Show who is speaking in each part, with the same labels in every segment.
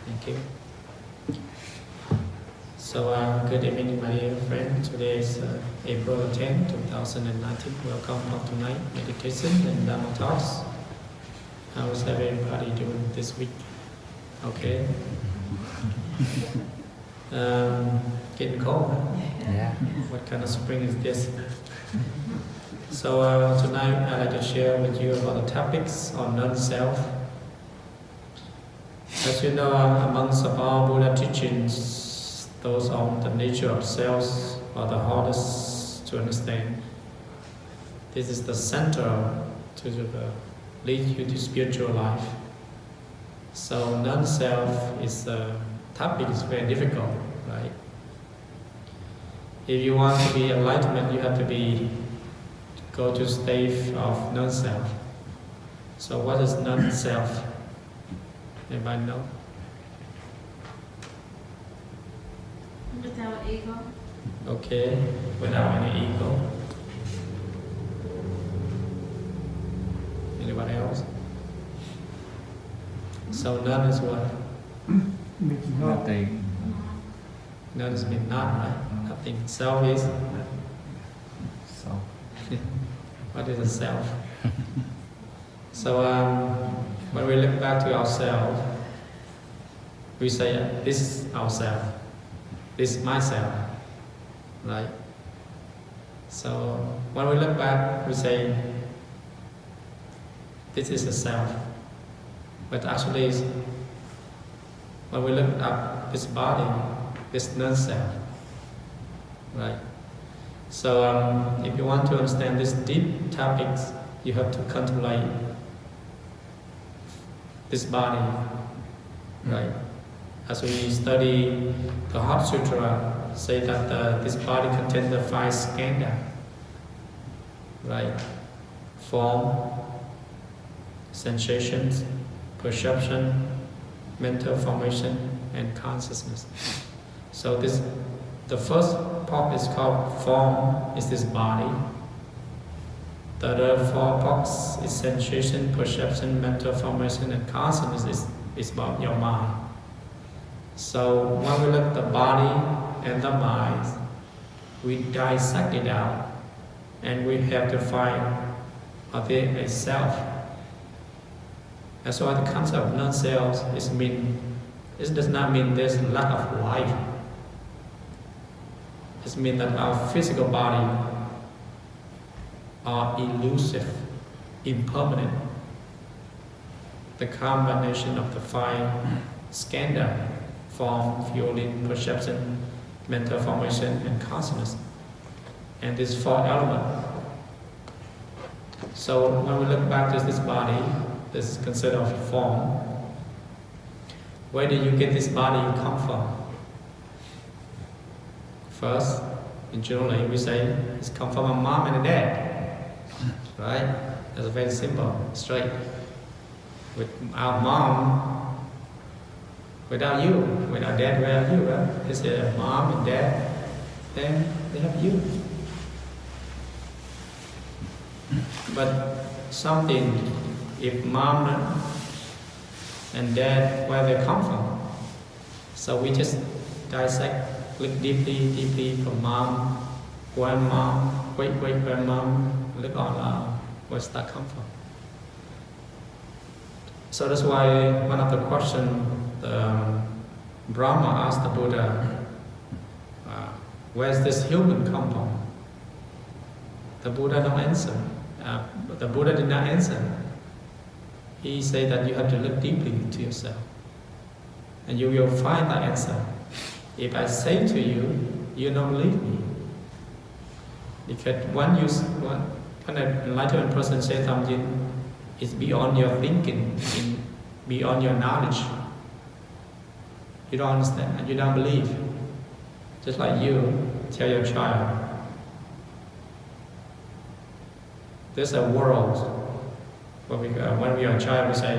Speaker 1: Thank you. So, good evening, my dear friend. Today is April 10, 2019. Welcome to tonight meditation and Dharma talks. How's everybody doing this week? Okay. Getting cold. Huh?
Speaker 2: Yeah.
Speaker 1: What kind of spring is this? So tonight I'd like to share with you about the topics on non-self. As you know, amongst all Buddha teachings, those on the nature of selves are the hardest to understand. This is the center to lead you to spiritual life. So non-self is a topic is very difficult, right? If you want to be enlightenment, you have to go to state of non-self. So what is non-self? Anybody know?
Speaker 3: Without ego.
Speaker 1: Okay, without any ego. Anybody else? So none is what?
Speaker 2: Nothing.
Speaker 1: None is mean none, right? Nothing. Self is?
Speaker 2: So.
Speaker 1: What is a self? So when we look back to ourselves, we say, this is ourself, this is myself, right? So when we look back, we say, this is a self. But actually, when we look at this body, this non-self, right? So if you want to understand these deep topics, you have to contemplate this body, right? As we study the Heart Sutra, say that this body contains the 5 skandha, right? Form, sensations, perception, mental formation, and consciousness. So the first part is called form, is this body. The other 4 parts is sensation, perception, mental formation, and consciousness is about your mind. So when we look at the body and the mind, we dissect it out, and we have to find a self. That's why the concept of non-self it does not mean there's lack of life. It means that our physical body are elusive, impermanent. The combination of the 5 skandha, form, feeling, perception, mental formation, and consciousness. And these 4 elements. So when we look back to this body, this is considered of form. Where did you get this body you come from? First, in generally we say it's come from a mom and a dad. Right? That's very simple, straight. With our mom, without you, without dad, without you, right? It's a mom and dad, then they have you. But something, if mom and dad, where they come from. So we just dissect, look deeply from mom, grandmom, great-great-grandmom, look on where's that come from. So that's why one of the questions Brahma asked the Buddha, where's this human come from? The Buddha don't answer. The Buddha did not answer. He said that you have to look deeply into yourself, and you will find the answer. If I say to you, you don't believe me. Because when an enlightened person says something, it's beyond your thinking, beyond your knowledge. You don't understand and you don't believe. Just like you tell your child, there's a world. When we are a child, we say,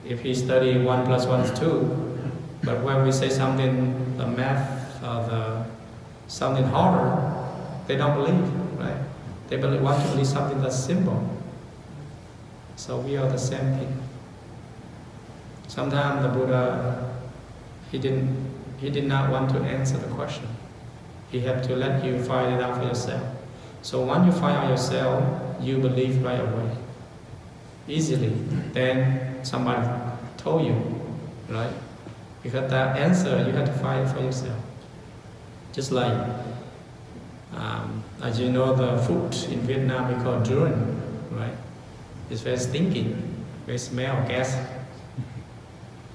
Speaker 1: if he study 1 + 1 is 2, but when we say something, the math, something harder, they don't believe, right? They want to believe something that's simple. So we are the same thing. Sometimes the Buddha, he did not want to answer the question. He had to let you find it out for yourself. So once you find out yourself, you believe right away, easily. Then somebody told you, right? Because that answer, you have to find it for yourself. Just like, as you know, the food in Vietnam we call durian, right? It's very stinky, very smell, gas.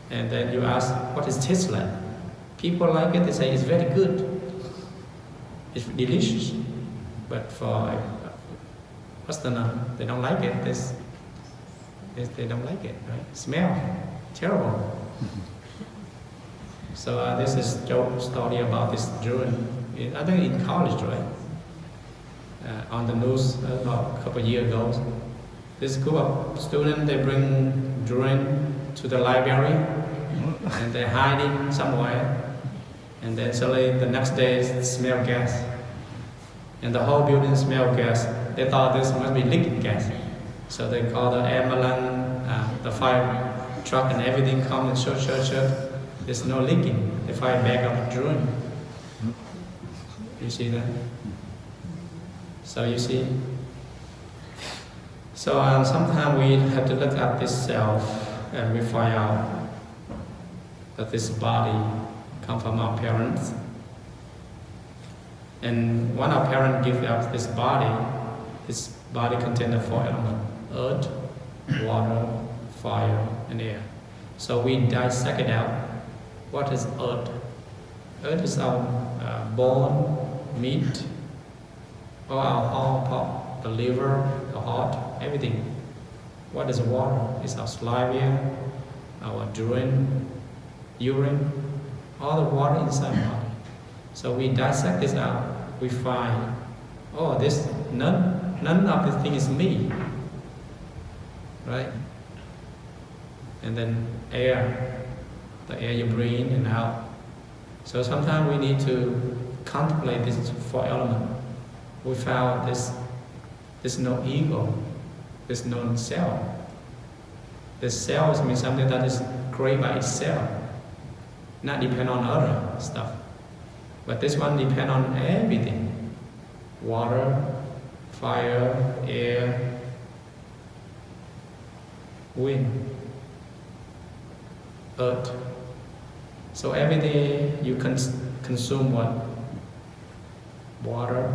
Speaker 1: And then you ask, what it tastes like? People like it, they say it's very good. It's delicious. But for Westerner, they don't like it. They don't like it, right? Smell, terrible. So this is joke story about this durian. I think in college, right? On the news about a couple of years ago, this group of students, they bring durian to the library and they hide it somewhere. And then suddenly the next day it smell gas. And the whole building smell gas. They thought this must be leaking gas. So they called the ambulance, the fire truck and everything come and search. There's no leaking. They find bag of durian. You see that? So you see. So sometimes we have to look at this self and we find out that this body comes from our parents. And when our parents give us this body contains the 4 elements: earth, water, fire, and air. So we dissect it out. What is earth? Earth is our bone, meat, all our whole part, the liver, the heart, everything. What is water? It's our saliva, our urine, all the water inside the body. So we dissect this out. We find, oh, this none of this thing is me, right? And then air, the air you breathe in and out. So sometimes we need to contemplate these 4 elements. We found there's no ego, there's no self. The self means something that is created by itself, not depend on other stuff. But this one depends on everything: water, fire, air, wind, earth. So every day you consume what? Water,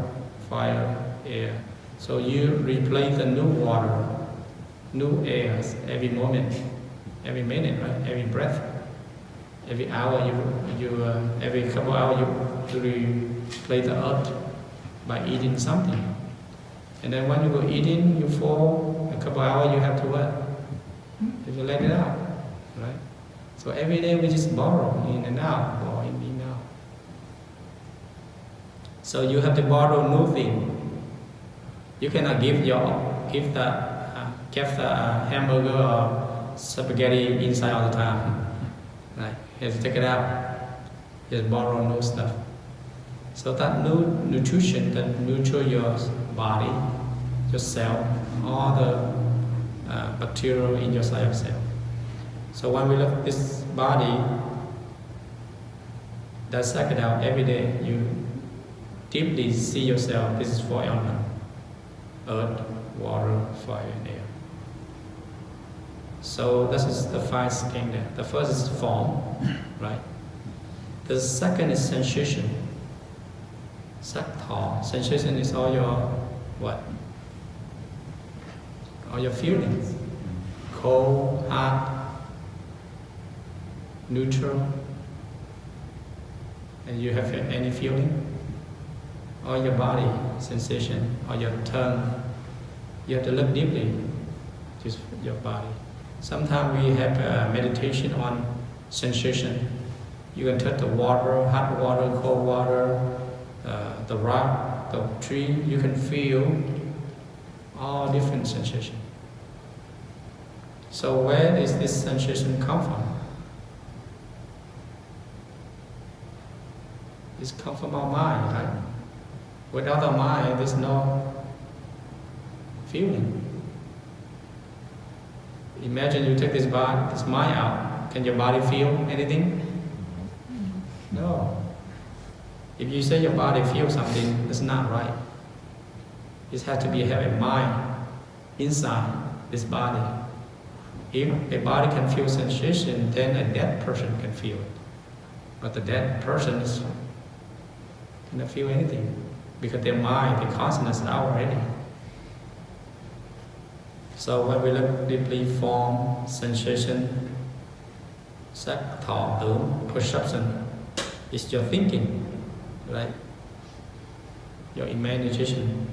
Speaker 1: fire, air. So you replace the new water, new air every moment, every minute, right? Every breath. Every hour every couple of hours you replace the earth by eating something. And then when you go eating, you fall, a couple of hours you have to what? You let it out, right? So every day we just borrow in and out, borrow in and out. So you have to borrow new thing. You cannot give the hamburger or spaghetti inside all the time, right? You have to take it out. Just borrow new stuff. So that new nutrition that nurture your body, your cell, all the bacteria in your cell. So when we look at this body, dissect it out every day. You deeply see yourself. This is 4 elements: earth, water, fire, and air. So this is the 5 skin there. The first is form, right? The second is sensation. Sensation is all your what? All your feelings. Cold, hot, neutral. And you have any feeling? Or your body sensation, or your tongue. You have to look deeply to your body. Sometimes we have meditation on sensation. You can touch the water, hot water, cold water, the rock, the tree. You can feel all different sensations. So where does this sensation come from? It comes from our mind, right? Without our mind, there's no feeling. Imagine you take this mind out. Can your body feel anything? No. If you say your body feels something, that's not right. It has to have a mind inside this body. If a body can feel sensation, then a dead person can feel it. But the dead person cannot feel anything because their mind, their consciousness is out already. So when we look deeply, form, sensation, sắc, thọ, tưởng, perception, it's your thinking, right? Your imagination.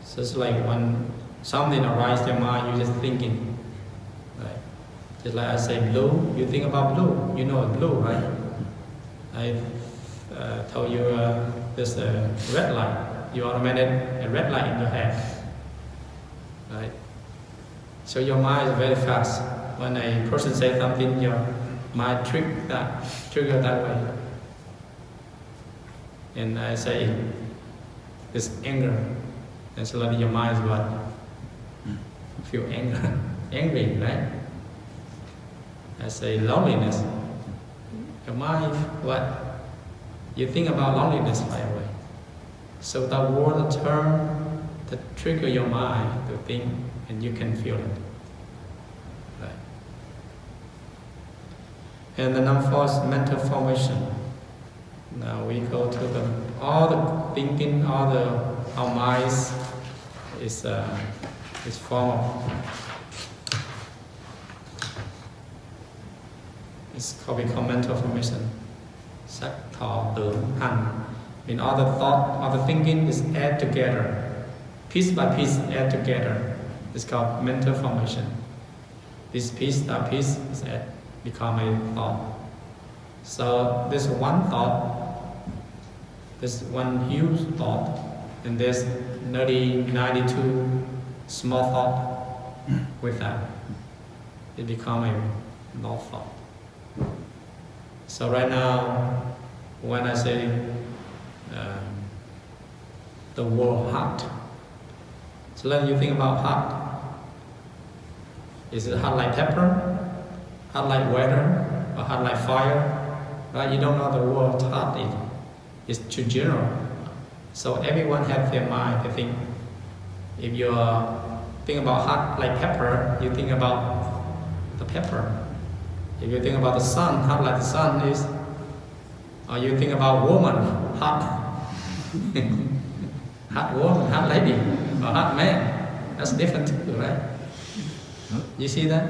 Speaker 1: So it's like when something arises in your mind, you're just thinking, right? Just like I say blue, you think about blue, you know blue, right? I told you there's a red light, you automated a red light in your head, right? So your mind is very fast. When a person says something, your mind trigger that way. And I say, this anger, and suddenly your mind is what? Feel anger, angry, right? I say loneliness. Your mind, what? You think about loneliness right away. So that word, the term, that trigger your mind to think, and you can feel it. Right. And the number 4 is mental formation. Now we go to all the thinking, our minds is form of, it's called mental formation. Sắc, thọ, tưởng, hành. In all the thought, all the thinking is add together. Piece by piece add together. It's called mental formation. This piece, that piece is become a thought. So there's one thought, there's one huge thought, and there's 92 small thought with that. It become a no thought. So right now, when I say the word heart, so then you think about heart. Is it heart like pepper, heart like water, or heart like fire? Right? You don't know the word heart. It's too general. So everyone has their mind. They think if you think about heart like pepper, you think about the pepper. If you think about the sun, heart like the sun is, or you think about woman, heart, heart woman, heart lady, or heart man. That's different too, right? You see that?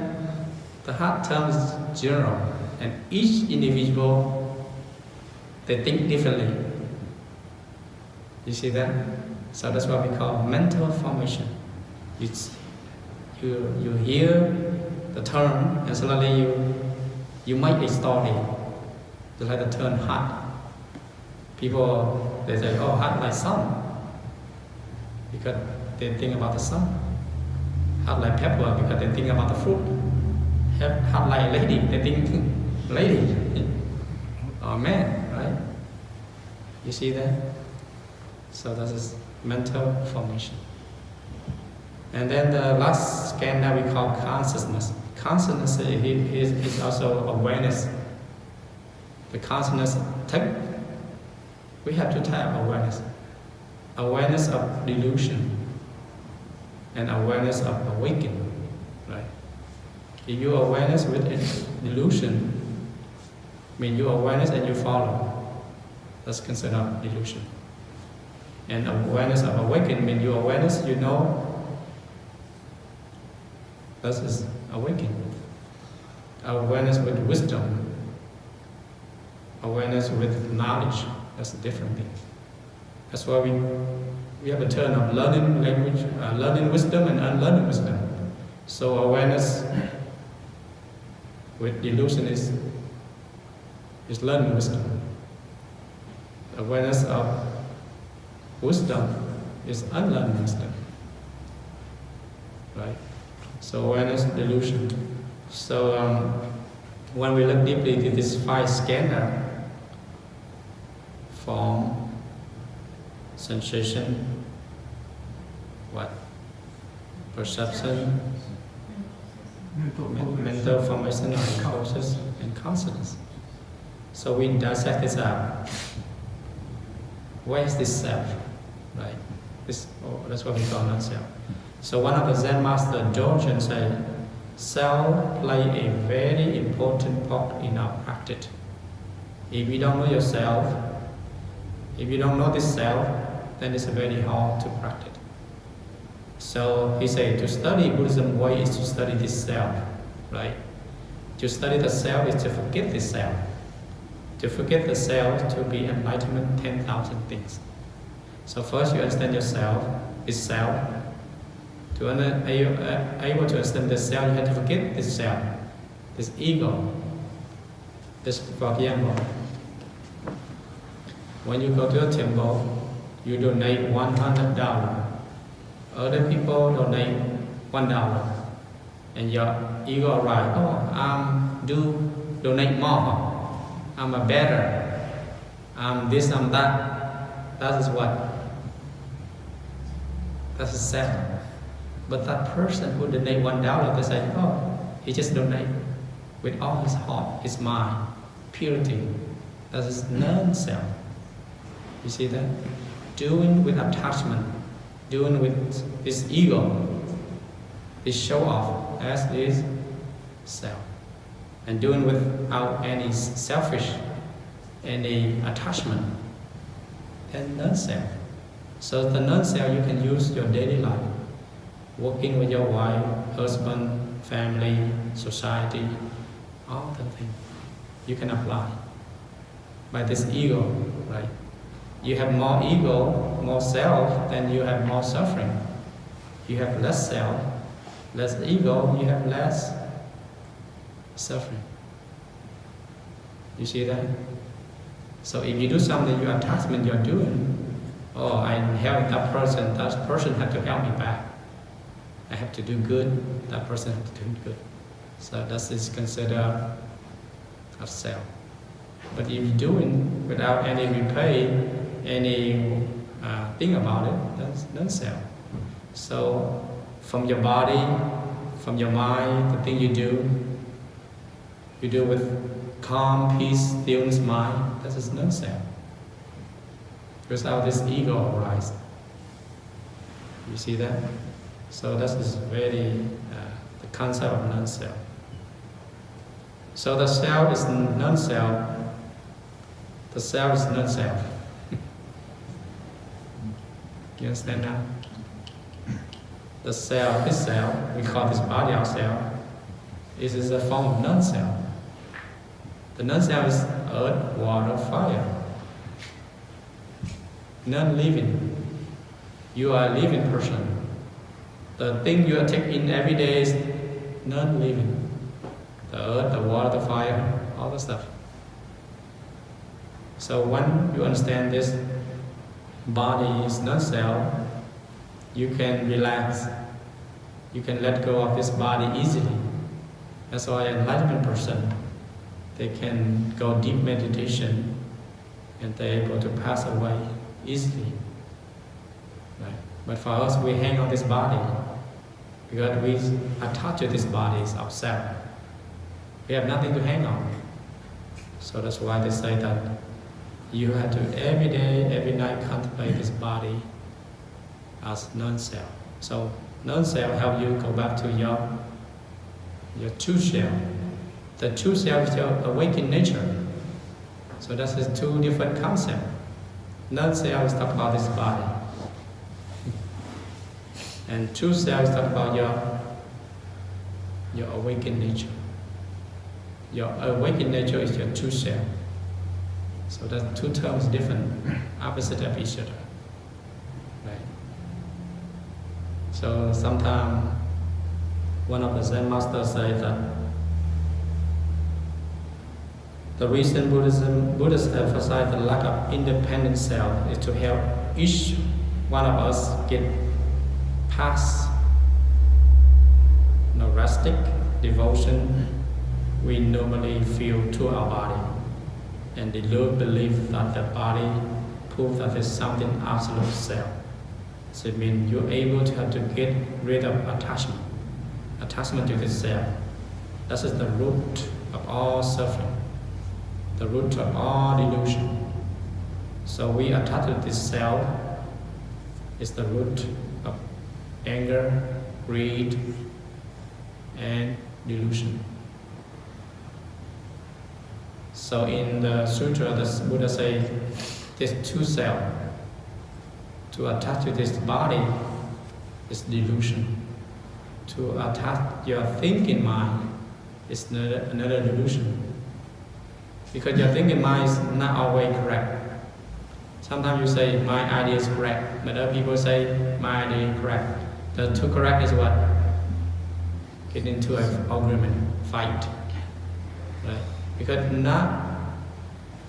Speaker 1: The heart term is general, and each individual, they think differently. You see that? So that's what we call mental formation. It's you hear the term, and suddenly you make a story. Just like the term heart. People, they say, oh, heart like sun, because they think about the sun. Heart like pepper, because they think about the fruit. Heart like lady, they think lady. Or man, right? You see that? So that is mental formation. And then the last scan that we call consciousness. Consciousness is also awareness. The consciousness, we have two types of awareness. Awareness of delusion and awareness of awakening, right? If you awareness with delusion, mean you awareness and you follow. That's considered delusion. And awareness of awakening means you awareness, you know. That is awakening. Awareness with wisdom. Awareness with knowledge. That's a different thing. That's why we have a term of learning language, learning wisdom and unlearning wisdom. So awareness with delusion is learning wisdom. Awareness of wisdom is unlearning wisdom. Right? So awareness, delusion. So when we look deeply into this 5 scanner, form, sensation, what? Perception, mental formation of unconscious and consciousness. So we dissect this out. Where is this self? Right? That's what we call non-self. So one of the Zen master, Dorjen, said, self play a very important part in our practice. If you don't know yourself, if you don't know this self, then it's very hard to practice. So he said, to study Buddhism way is to study this self, right? To study the self is to forget this self. To forget the self, to be enlightenment 10,000 things. So first you understand yourself, this self. To able to understand the self, you have to forget this self, this ego. This, for example, when you go to a temple, you donate $100. Other people donate $1, and your ego arrives. Oh, I'm donate more. I'm a better. I'm this, I'm that. That is what? That's a self. But that person who donate $1, they say, oh, he just donate with all his heart, his mind, purity. That is non-self. You see that? Doing with attachment, doing with this ego, this show off as is self. And doing without any selfish, any attachment, and non-self. So the non-self you can use your daily life, working with your wife, husband, family, society, all the things you can apply by this ego, right? You have more ego, more self, then you have more suffering. You have less self, less ego, you have less suffering. You see that? So if you do something, your attachment you're doing, oh, I help that person has to help me back. I have to do good, that person has to do good. So that is considered of self. But if you're doing without any repay, any thing about it, that's non-self. So from your body, from your mind, the thing you do with calm, peace, stillness mind, that is non-self. Without this ego arises. You see that? So that is very the concept of non-self. So the self is non-self. The self is non-self. You understand now? The self, this self, we call this body ourself, is a form of non-self. The non-self is earth, water, fire. Non-living. You are a living person. The thing you take in every day is non-living. The earth, the water, the fire, all the stuff. So when you understand this body is non-self, you can relax. You can let go of this body easily. That's why an enlightenment person, they can go deep meditation and they're able to pass away easily. Right? But for us, we hang on this body because we attach to this body as ourselves. We have nothing to hang on. So that's why they say that you have to every day, every night contemplate this body as non-self. So non-self help you go back to your true self. The true self is your awakened nature. So that's the two different concepts. Non-self is talk about this body. And true self is talk about your awakened nature. Your awakened nature is your true self. So that's two terms different, opposite of each other. Right? So sometimes one of the Zen masters says that the reason Buddhists emphasize the lack of independent self is to help each one of us get past neurotic devotion we normally feel to our body, and the low belief that the body proves that there's something absolute self. So it means you're able to have to get rid of attachment to this self. That is the root of all suffering, the root of all delusion. So we attach to this self is the root of anger, greed, and delusion. So in the sutra, the Buddha says there's two self. To attach to this body is delusion. To attach your thinking mind is another delusion. Because your thinking mind is not always correct. Sometimes you say, my idea is correct, but other people say, my idea is correct. The two correct is what? Get into an argument, fight. Right? Because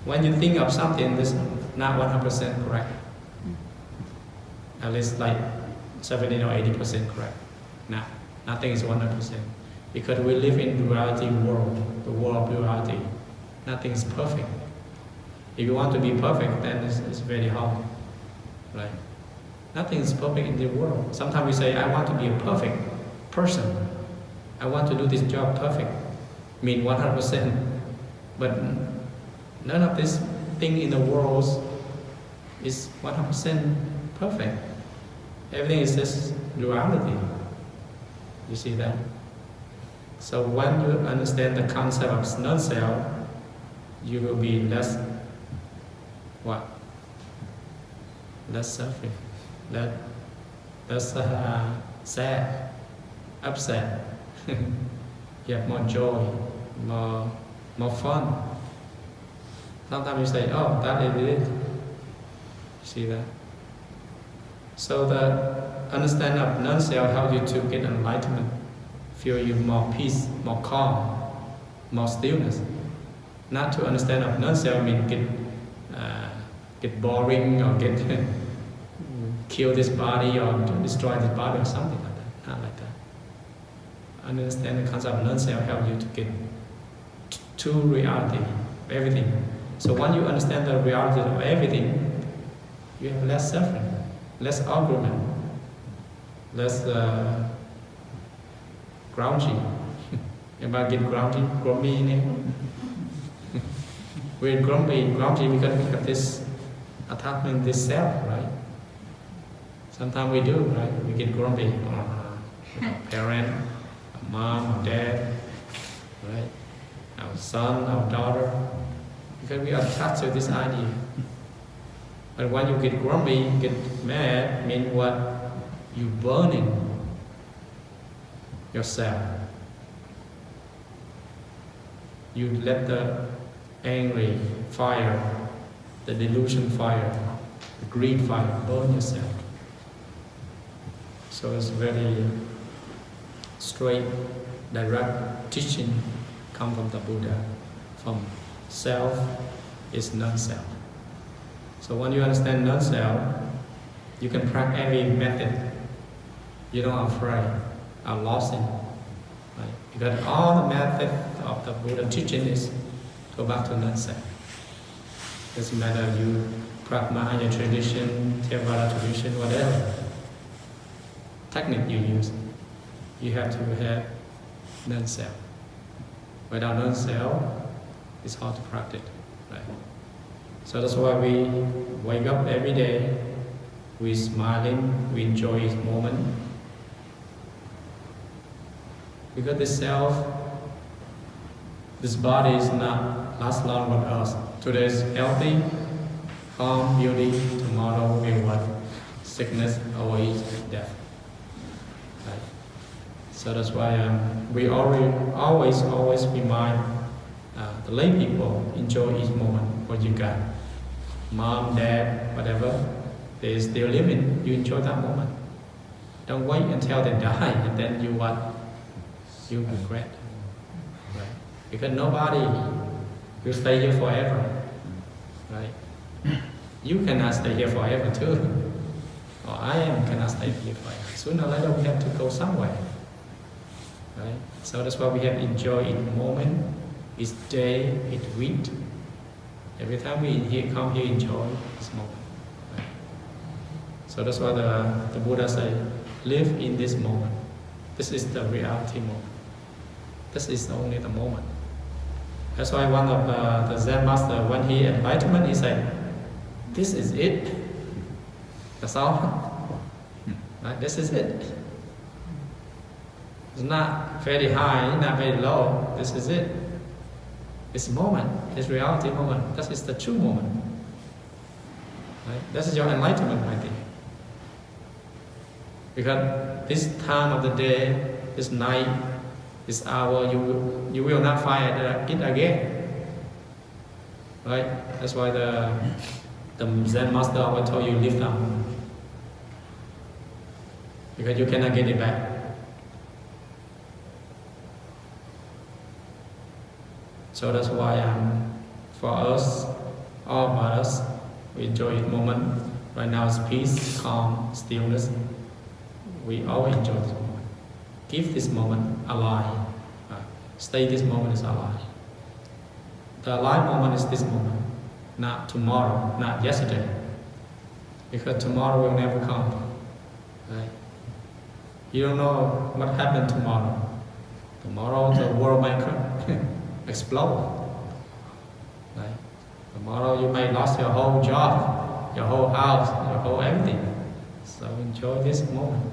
Speaker 1: when you think of something, it's not 100% correct. At least like 70 or 80% correct. Now, nothing is 100%. Because we live in duality world, the world of duality. Nothing is perfect. If you want to be perfect, then it's very hard. Right? Nothing is perfect in the world. Sometimes we say, I want to be a perfect person. I want to do this job perfect. Mean 100%. But none of this thing in the world is 100% perfect. Everything is just duality. You see that? So when you understand the concept of non-self, you will be less what? Less suffering, less sad, upset. You have more joy, more fun. Sometimes you say, oh, that is it. You see that? So the understanding of non-self helps you to get enlightenment, feel you more peace, more calm, more stillness. Not to understand of non-self means get boring or get kill this body or destroy this body or something like that. Not like that. Understand the concept of non-self helps you to get to reality of everything. So when you understand the reality of everything, you have less suffering, less argument, less grouchy. Everybody get grumpy. We're grumpy because we have this attachment, this self, right? Sometimes we do, right? We get grumpy with our parent, our mom, our dad, right? Our son, our daughter, because we are attached to this idea. But when you get grumpy, get mad, means what? You burning yourself. You let the angry fire, the delusion fire, the greed fire burn yourself. So it's very straight, direct teaching come from the Buddha. From self is non-self. So when you understand non-self, you can practice every method. You don't afraid of losing. Right? Because all the method of the Buddha teaching is go back to non-self. Doesn't matter you pragma, your tradition, Theravada tradition, whatever technique you use, you have to have non-self. Without non-self, it's hard to practice. Right? So that's why we wake up every day, we're smiling, we enjoy each moment. Because the self, this body is not last long with us. Today is healthy, calm, beauty. Tomorrow will be what? Sickness, old age, death. Right? So that's why we always remind the lay people, enjoy each moment, what you got. Mom, dad, whatever, they're still living, you enjoy that moment. Don't wait until they die and then you what? You regret. Right? Because nobody will stay here forever. Right? You cannot stay here forever too. Or I cannot stay here forever. Sooner or later we have to go somewhere. Right? So that's why we have to enjoy each moment, each day, each week. Every time we come here, enjoy this moment. Right? So that's why the Buddha say, live in this moment. This is the reality moment. This is only the moment. That's why one of the Zen master, when he enlightenment, he said, "This is it. That's all. Right? This is it. It's not very high, not very low. This is it. It's moment. It's reality moment. That is the true moment. Right? That is your enlightenment, I think. Because this time of the day, this night, this hour, you will not find it again. Right? That's why the Zen master always told you live that moment. Because you cannot get it back. So that's why for us, all of us, we enjoy this moment. Right now it's peace, calm, stillness. We all enjoy this moment. Give this moment alive. Stay this moment is alive. The alive moment is this moment, not tomorrow, not yesterday. Because tomorrow will never come. Right? You don't know what happened tomorrow. Tomorrow the world might explode. Right? Tomorrow you might lose your whole job, your whole house, your whole everything. So enjoy this moment.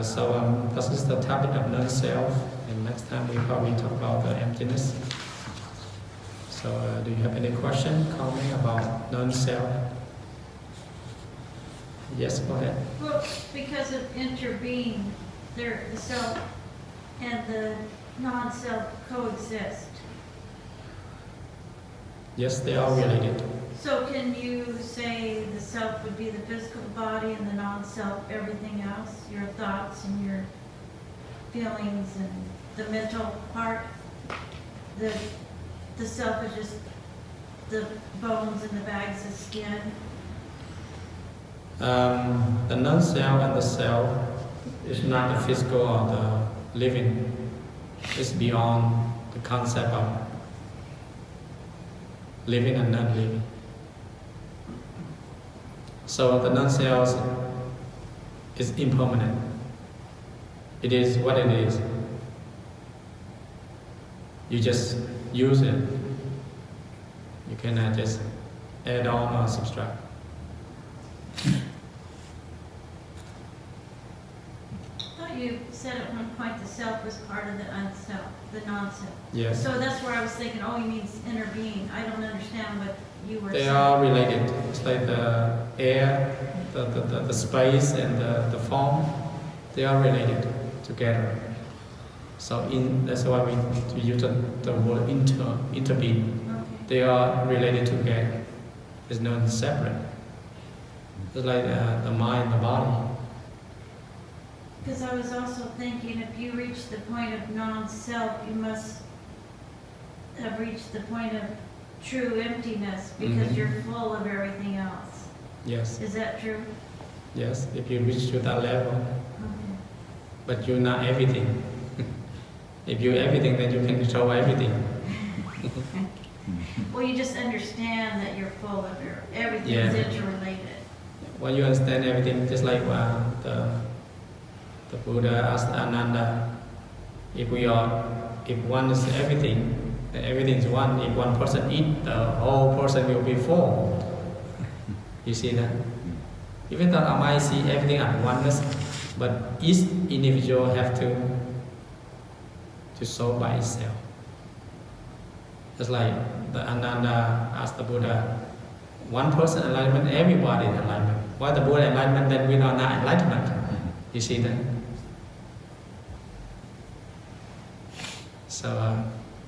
Speaker 1: So this is the topic of non-self, and next time we probably talk about the emptiness. So do you have any question, comment about non-self? Yes, go ahead.
Speaker 3: Well, because of interbeing, the self and the non-self coexist.
Speaker 1: Yes, they are related.
Speaker 3: So can you say the self would be the physical body and the non-self everything else? Your thoughts and your feelings and the mental part? The self is just the bones and the bags of skin?
Speaker 1: The non-self and the self is not the physical or the living. It's beyond the concept of living and non-living. So the non-self is impermanent. It is what it is. You just use it. You cannot just add on or subtract.
Speaker 3: I thought you said at one point the self was part of the unself, the non-self.
Speaker 1: Yes.
Speaker 3: So that's where I was thinking, oh, he means interbeing. I don't understand what you were
Speaker 1: They
Speaker 3: saying.
Speaker 1: are related. It's like the air, the space, and the form. They are related together. So that's why we use the word interbeing.
Speaker 3: Okay.
Speaker 1: They are related together. It's not separate. It's like the mind, the body.
Speaker 3: Because I was also thinking, if you reach the point of non-self, you must have reached the point of true emptiness, because
Speaker 1: Mhm.
Speaker 3: you're full of everything else.
Speaker 1: Yes,
Speaker 3: Is that true?
Speaker 1: yes. If you reach to that level,
Speaker 3: Okay.
Speaker 1: but you're not everything. If you're everything, then you can control everything.
Speaker 3: Well, you just understand that you're full of everything is
Speaker 1: Yeah.
Speaker 3: interrelated.
Speaker 1: When you understand everything, just like the Buddha asked Ananda, if one is everything, then everything is one. If one person eat, the whole person will be full. You see that? Even though I might see everything as oneness, but each individual have to solve by itself. Just like the Ananda asked the Buddha, one person enlightenment, everybody enlightenment. Why the Buddha enlightenment, then we are not enlightenment? You see that? So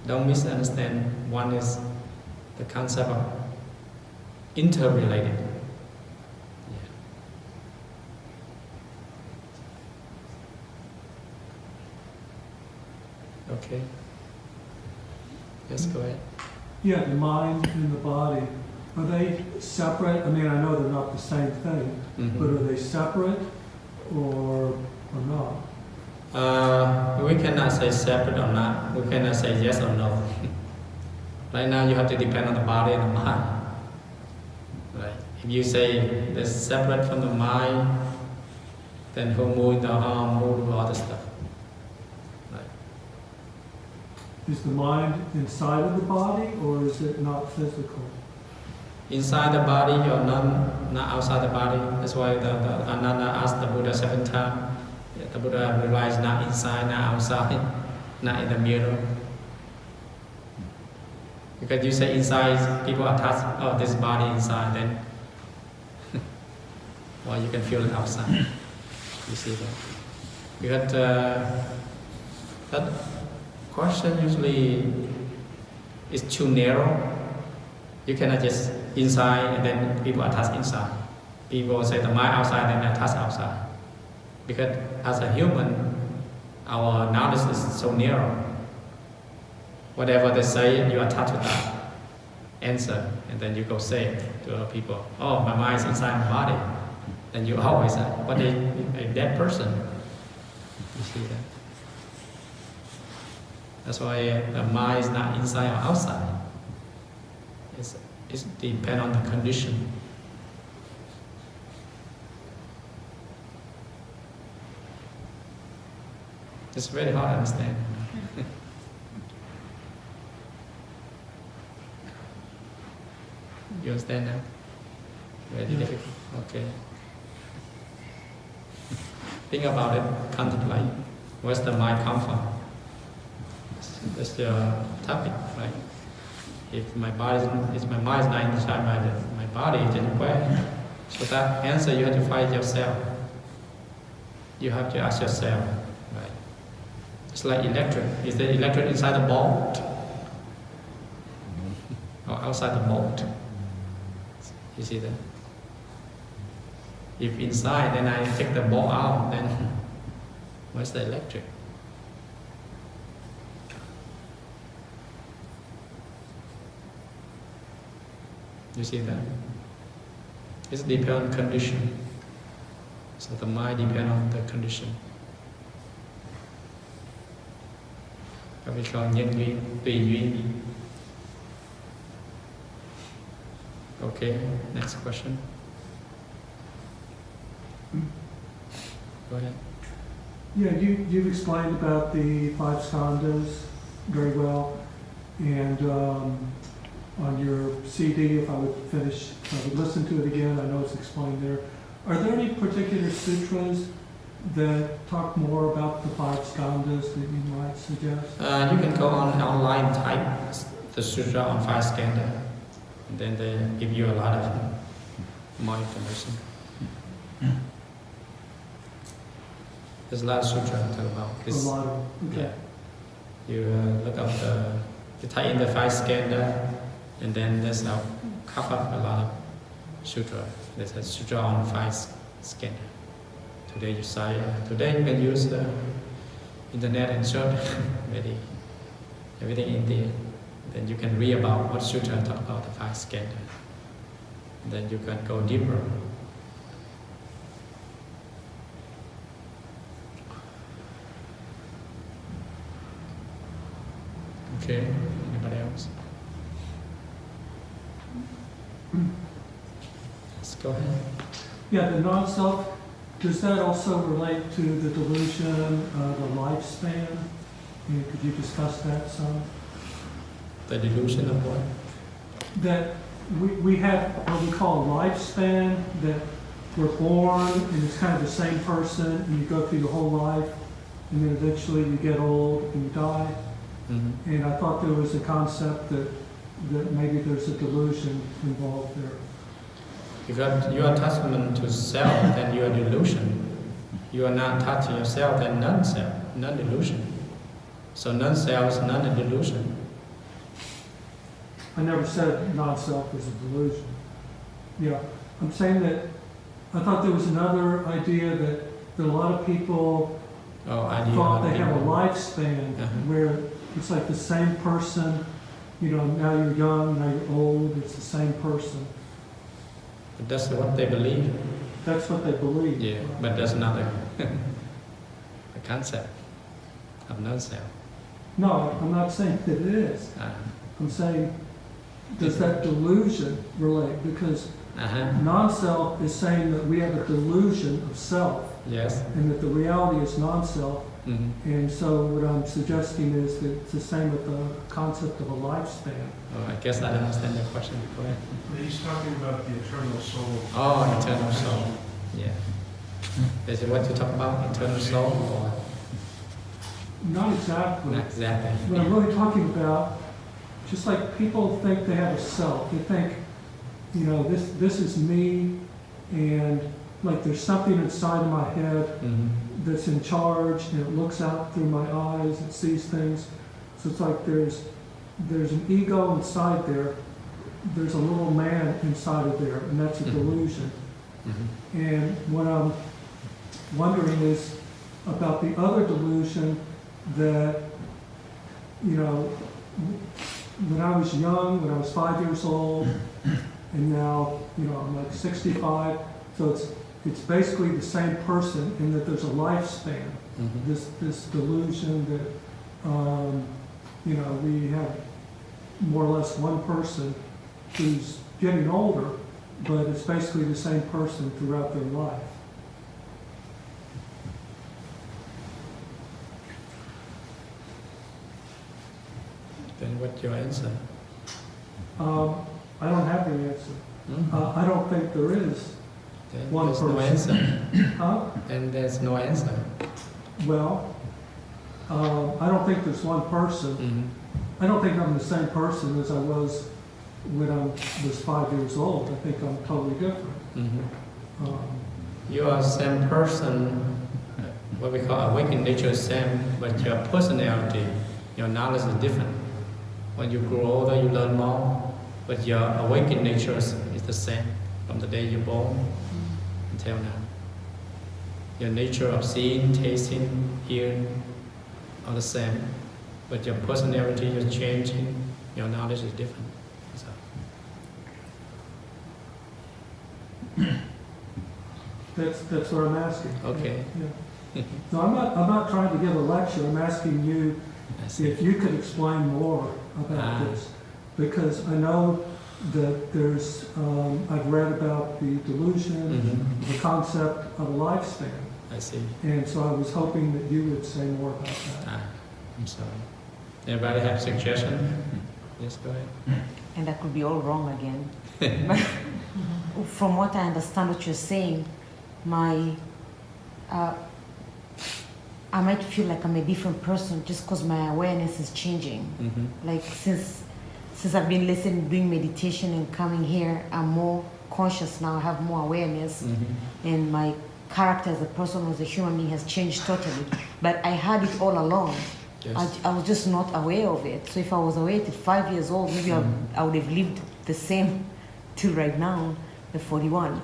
Speaker 1: don't misunderstand. One is the concept of interrelated. Yeah. Okay. Yes, go ahead.
Speaker 4: Yeah, the mind and the body, are they separate? I mean, I know they're not the same thing,
Speaker 1: Mhm.
Speaker 4: but are they separate or not?
Speaker 1: We cannot say separate or not. We cannot say yes or no. Right now, you have to depend on the body and the mind. Right? If you say it's separate from the mind, then who move the arm, move all the stuff.
Speaker 4: Is the mind inside of the body, or is it not physical?
Speaker 1: Inside the body or not outside the body. That's why the Ananda asked the Buddha 7 times. The Buddha realized not inside, not outside, not in the middle. Because you say inside, people attach, oh, this body inside, then well, you can feel it outside. You see that? Because that question usually is too narrow. You cannot just inside and then people attach inside. People say the mind outside, then attach outside. Because as a human, our knowledge is so narrow. Whatever they say, you attach to that answer, and then you go say it to other people. Oh, my mind is inside my body. Then you always say, but a dead person. You see that? That's why the mind is not inside or outside. It depends on the condition. It's very hard to understand. You understand now? Very difficult. Okay. Think about it, contemplate. Where's the mind come from? That's the topic, right? If my body, if my mind is not inside my body, then where? So that answer you have to find yourself. You have to ask yourself, right? It's like electric. Is the electric inside the bolt or outside the bolt? You see that? If inside, then I take the bolt out, then where's the electric? You see that? It depends on condition. So the mind depends on the condition. What we call nhân duyên, tùy duyên. Okay, next question. Go ahead.
Speaker 4: Yeah, you've explained about the 5 skandhas very well, and on your CD, if I would listen to it again, I know it's explained there. Are there any particular sutras that talk more about the 5 skandhas that you might suggest?
Speaker 1: You can go on online, type the sutra on 5 skandha, and then they give you a lot of more information. There's a lot of sutra to talk about this.
Speaker 4: A lot of, okay.
Speaker 1: Yeah. You look up you type in the 5 skandha, and then there's a cover up a lot of sutra. There's a sutra on 5 skandha. Today you can use the internet and search everything in there. Then you can read about what sutra talk about the 5 skandha. Then you can go deeper. Okay, anybody else? Let's go ahead.
Speaker 4: Yeah, the non-self, does that also relate to the delusion of the lifespan? Could you discuss that some?
Speaker 1: The delusion of what?
Speaker 4: That we have what we call a lifespan, that we're born and it's kind of the same person, and you go through your whole life, and then eventually you get old and you die.
Speaker 1: Mm-hmm.
Speaker 4: And I thought there was a concept that maybe there's a delusion involved there.
Speaker 1: Because your attachment to self, then you are delusion. You are not attached to yourself, then non-self, non-delusion. So non-self is not a delusion.
Speaker 4: I never said non-self is a delusion. Yeah, I'm saying that I thought there was another idea that a lot of people thought they have a lifespan where it's like the same person, now you're young, now you're old, it's the same person.
Speaker 1: But that's what they believe.
Speaker 4: That's what they believe.
Speaker 1: Yeah, but that's not a concept of non-self.
Speaker 4: No, I'm not saying that it is. I'm saying, does that delusion relate? Because non-self is saying that we have a delusion of self.
Speaker 1: Yes.
Speaker 4: and that the reality is non-self.
Speaker 1: Mm-hmm.
Speaker 4: And so what I'm suggesting is that it's the same with the concept of a lifespan.
Speaker 1: Oh, I guess I don't understand the question. Go ahead.
Speaker 5: He's talking about the eternal soul.
Speaker 1: Oh, eternal soul. Yeah. Is it what you talk about, eternal soul, or
Speaker 4: Not exactly.
Speaker 1: not exactly?
Speaker 4: What I'm really talking about, just like people think they have a self, they think, you know, this is me, and like there's something inside of my head
Speaker 1: Mm-hmm.
Speaker 4: that's in charge, and it looks out through my eyes, it sees things. So it's like there's an ego inside there, there's a little man inside of there, and that's a delusion.
Speaker 1: Mm-hmm.
Speaker 4: And what I'm wondering is about the other delusion that, you know, when I was young, when I was 5 years old, and now, you know, I'm like 65, so it's basically the same person in that there's a lifespan.
Speaker 1: Mm-hmm.
Speaker 4: This delusion that, you know, we have more or less one person who's getting older, but it's basically the same person throughout their life.
Speaker 1: Then what's your answer?
Speaker 4: I don't have the answer.
Speaker 1: Mm-hmm.
Speaker 4: I don't think there is.
Speaker 1: Then
Speaker 4: one
Speaker 1: there's no
Speaker 4: person.
Speaker 1: answer.
Speaker 4: Huh?
Speaker 1: And there's no answer.
Speaker 4: Well, I don't think there's one person.
Speaker 1: Mm-hmm.
Speaker 4: I don't think I'm the same person as I was when I was 5 years old. I think I'm totally different.
Speaker 1: Mm-hmm.
Speaker 4: You
Speaker 1: are the same person, what we call awakened nature is same, but your personality, your knowledge is different. When you grow older, you learn more, but your awakened nature is the same from the day you're born until now. Your nature of seeing, tasting, hearing are the same, but your personality is changing, your knowledge is different. So,
Speaker 4: That's what I'm asking.
Speaker 1: okay.
Speaker 4: Yeah. No, I'm not trying to give a lecture. I'm asking you
Speaker 1: I see.
Speaker 4: if you could explain more about this, because I know that there's, I've read about the delusion,
Speaker 1: Mm-hmm.
Speaker 4: the concept of a lifespan,
Speaker 1: I see.
Speaker 4: and so I was hoping that you would say more about that.
Speaker 1: I'm sorry. Anybody have suggestion? Yes, go ahead.
Speaker 6: And I could be all wrong again. But from what I understand what you're saying, I might feel like I'm a different person just because my awareness is changing.
Speaker 1: Mm-hmm.
Speaker 6: Like since I've been listening, doing meditation and coming here, I'm more conscious now, I have more awareness,
Speaker 1: Mm-hmm.
Speaker 6: and my character as a person, as a human being has changed totally. But I had it all along.
Speaker 1: Yes.
Speaker 6: I was just not aware of it. So if I was aware at 5 years old, maybe I would have lived the same till right now, at 41.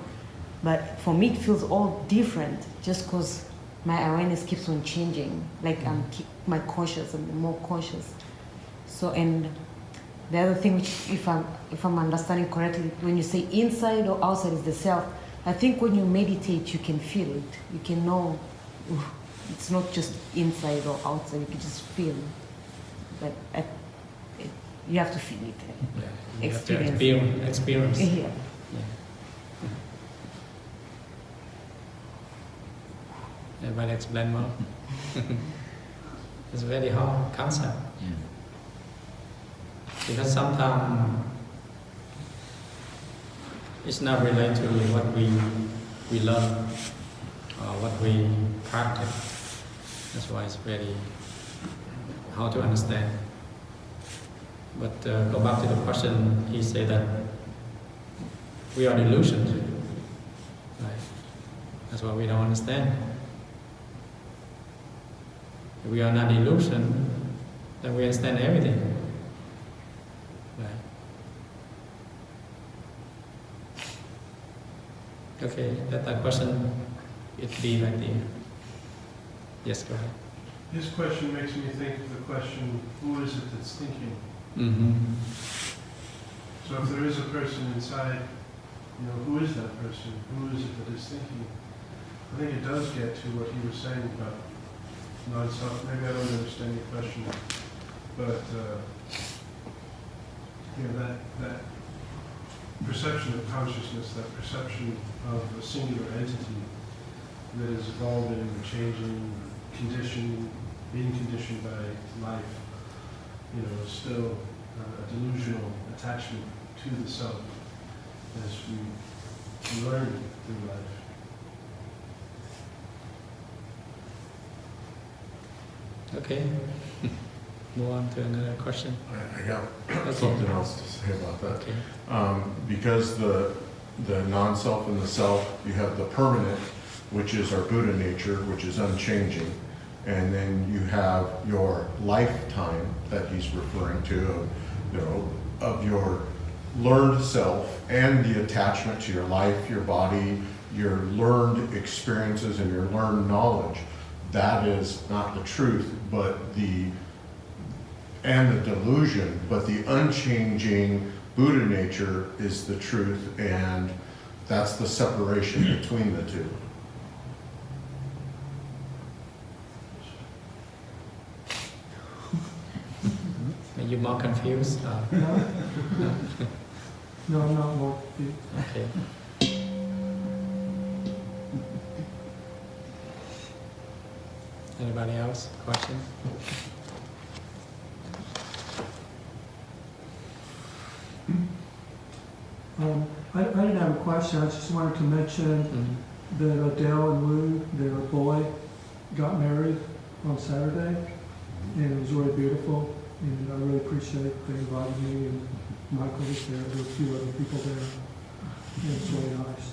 Speaker 6: But for me, it feels all different just because my awareness keeps on changing. Like I'm more conscious. So, and the other thing, which if I'm understanding correctly, when you say inside or outside is the self, I think when you meditate, you can feel it. You can know. It's not just inside or outside, you can just feel. But you have to feel it.
Speaker 1: Yeah. You have to
Speaker 6: Experience.
Speaker 1: experience.
Speaker 6: Yeah.
Speaker 1: Yeah. Everybody explain more. It's a very hard concept. Because sometimes it's not related to what we learn or what we practice. That's why it's very hard to understand. But go back to the question, he said that we are illusions. Right? That's why we don't understand. If we are not illusion, then we understand everything. Right? Okay, that question, it be right there. Yes, go ahead.
Speaker 5: His question makes me think of the question, who is it that's thinking?
Speaker 1: Mm-hmm.
Speaker 5: So if there is a person inside, who is that person? Who is it that is thinking? I think it does get to what he was saying about non-self. Maybe I don't understand your question, but that perception of consciousness, that perception of a singular entity, that is evolving and changing, conditioned, being conditioned by life, is still a delusional attachment to the self as we learn through life.
Speaker 1: Okay. Move on to another question.
Speaker 7: I got
Speaker 1: Okay.
Speaker 7: something else to say about that.
Speaker 1: Okay.
Speaker 7: Because the non-self and the self, you have the permanent, which is our Buddha nature, which is unchanging. And then you have your lifetime that he's referring to, of your learned self and the attachment to your life, your body, your learned experiences and your learned knowledge. That is not the truth, and the delusion, but the unchanging Buddha nature is the truth, and that's the separation between the two.
Speaker 1: Are you more confused?
Speaker 4: No, I'm not more confused.
Speaker 1: Okay. Anybody else? Question?
Speaker 4: I didn't have a question, I just wanted to mention that Adele and Lou, their boy, got married on Saturday, and it was really beautiful, and I really appreciate they invited me, and Michael was there, there were a few other people there, and it was really nice.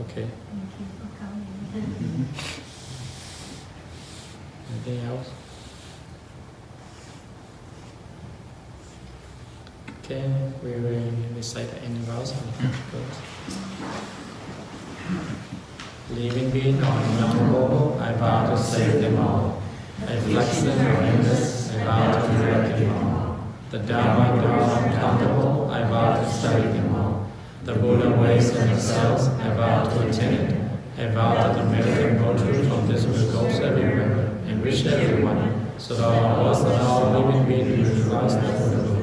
Speaker 1: Okay.
Speaker 3: Thank you for coming.
Speaker 1: Anything else? Okay, we will recite the ending vows and goes. Living being unknowable, I vow to save them all. Affliction or endless, I vow to direct them all. The Dharma doors uncountable, I vow to study them all. The Buddha ways and excels, I vow to attain it. I vow that the merit and motive of this will go everywhere and reach everyone, so that all of us and all living beings will rise up.